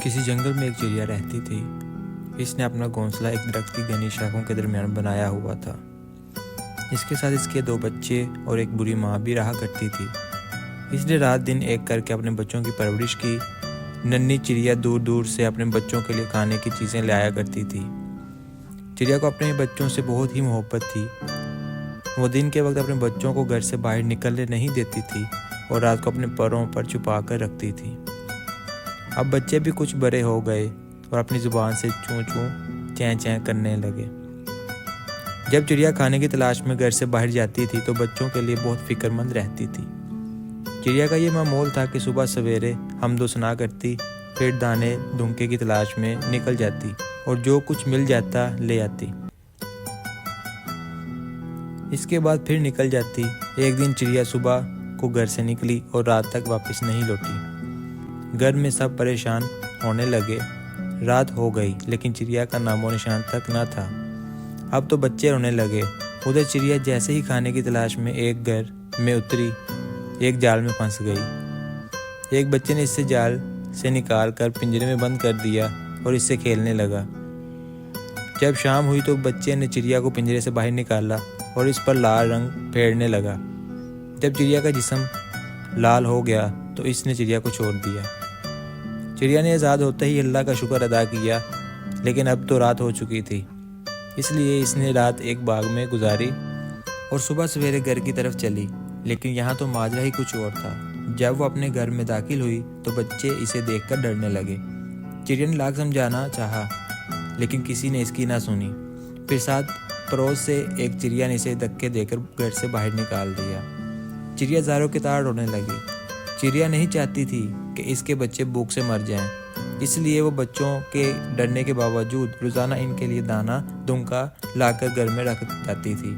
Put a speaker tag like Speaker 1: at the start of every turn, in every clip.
Speaker 1: किसी जंगल में एक चिड़िया रहती थी। इसने अपना घोंसला एक दरख्त की घनी शाखों के दरमियान बनाया हुआ था। इसके साथ इसके 2 बच्चे और एक बुरी माँ भी रहा करती थी। इसने रात दिन एक करके अपने बच्चों की परवरिश की। नन्ही चिड़िया दूर दूर से अपने बच्चों के लिए खाने की चीज़ें लाया करती थी। चिड़िया को अपने बच्चों से बहुत ही मोहब्बत थी। वो दिन के वक्त अपने बच्चों को घर से बाहर निकलने नहीं देती थी और रात को अपने पैरों पर छुपा कर रखती थी। अब बच्चे भी कुछ बड़े हो गए और अपनी ज़ुबान से चूं चूं चैं चैं करने लगे। जब चिड़िया खाने की तलाश में घर से बाहर जाती थी तो बच्चों के लिए बहुत फिक्रमंद रहती थी। चिड़िया का ये मामूल था कि सुबह सवेरे हमदो सना करती, फिर दाने धुंके की तलाश में निकल जाती और जो कुछ मिल जाता ले आती। इसके बाद फिर निकल जाती। एक दिन चिड़िया सुबह को घर से निकली और रात तक वापस नहीं लौटी। घर में सब परेशान होने लगे। रात हो गई लेकिन चिड़िया का नामो निशान तक न था। अब तो बच्चे रोने लगे। उधर चिड़िया जैसे ही खाने की तलाश में एक घर में उतरी, एक जाल में फंस गई। एक बच्चे ने इसे जाल से निकाल कर पिंजरे में बंद कर दिया और इससे खेलने लगा। जब शाम हुई तो बच्चे ने चिड़िया को पिंजरे से बाहर निकाला और इस पर लाल रंग फेरने लगा। जब चिड़िया का जिस्म लाल हो गया तो इसने चिड़िया को छोड़ दिया। चिड़िया ने आज़ाद होते ही अल्लाह का शुक्र अदा किया, लेकिन अब तो रात हो चुकी थी। इसलिए इसने रात एक बाग में गुजारी और सुबह सवेरे घर की तरफ चली। लेकिन यहाँ तो माजरा ही कुछ और था। जब वो अपने घर में दाखिल हुई तो बच्चे इसे देखकर डरने लगे। चिड़िया ने लाख समझाना चाहा, लेकिन किसी ने इसकी ना सुनी। फिर साथ पड़ोस से एक चिड़िया ने इसे धक्के देकर घर से बाहर निकाल दिया। चिड़िया ज़ारों के तार रोने लगी। चिड़िया नहीं चाहती थी कि इसके बच्चे भूख से मर जाएं, इसलिए वो बच्चों के डरने के बावजूद रोज़ाना इनके लिए दाना दुमका लाकर घर में रख जाती थी।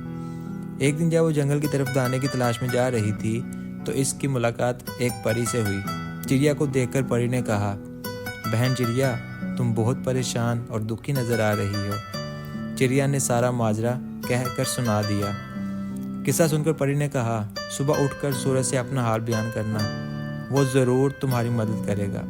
Speaker 1: एक दिन जब वो जंगल की तरफ दाने की तलाश में जा रही थी तो इसकी मुलाकात एक परी से हुई। चिड़िया को देखकर परी ने कहा, बहन चिड़िया, तुम बहुत परेशान और दुखी नज़र आ रही हो। चिड़िया ने सारा माजरा कहकर सुना दिया। किस्सा सुनकर परी ने कहा, सुबह उठकर सूरज से अपना हाल बयान करना, वो ज़रूर तुम्हारी मदद करेगा।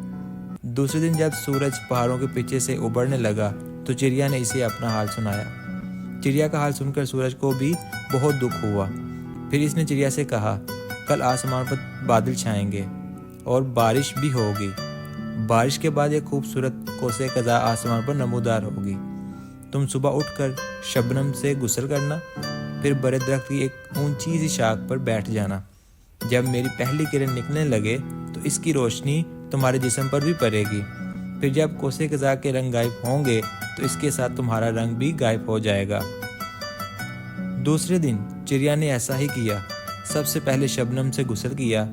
Speaker 1: दूसरे दिन जब सूरज पहाड़ों के पीछे से उभरने लगा तो चिड़िया ने इसे अपना हाल सुनाया। चिड़िया का हाल सुनकर सूरज को भी बहुत दुख हुआ। फिर इसने चिड़िया से कहा, कल आसमान पर बादल छाएंगे और बारिश भी होगी। बारिश के बाद एक खूबसूरत कोसे कज़ा आसमान पर नमूदार होगी। तुम सुबह उठकर शबनम से गुस्ल करना, फिर बड़े दरख्त की एक ऊंची सी शाख पर बैठ जाना। जब मेरी पहली किरण निकलने लगे तो इसकी रोशनी तुम्हारे जिस्म पर भी पड़ेगी। फिर जब कोसे कज़ा के रंग गायब होंगे तो इसके साथ तुम्हारा रंग भी गायब हो जाएगा। दूसरे दिन चिड़िया ने ऐसा ही किया। सबसे पहले शबनम से गुस्ल किया,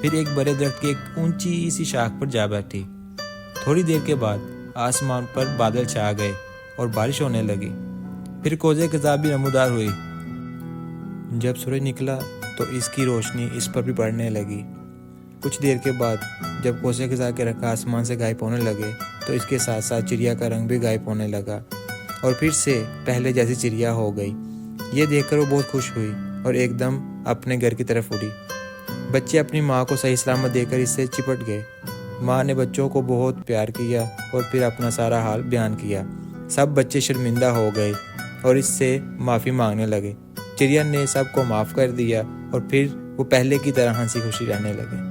Speaker 1: फिर एक बड़े दरख्त की एक ऊंची सी शाख पर जा बैठी। थोड़ी देर के बाद आसमान पर बादल छा गए और बारिश होने लगी। फिर कोसे कज़ा भी नमूदार हुई। जब सूरज निकला तो इसकी रोशनी इस पर भी पड़ने लगी। कुछ देर के बाद जब कोसे कज़ा के रंग आसमान से गायब होने लगे तो इसके साथ साथ चिड़िया का रंग भी गायब होने लगा और फिर से पहले जैसी चिड़िया हो गई। ये देखकर वो बहुत खुश हुई और एकदम अपने घर की तरफ उड़ी। बच्चे अपनी माँ को सही सलामत देकर इससे चिपट गए। माँ ने बच्चों को बहुत प्यार किया और फिर अपना सारा हाल बयान किया। सब बच्चे शर्मिंदा हो गए और इससे माफ़ी मांगने लगे। चिड़िया ने सबको माफ़ कर दिया और फिर वो पहले की तरह हंसी खुशी रहने लगे।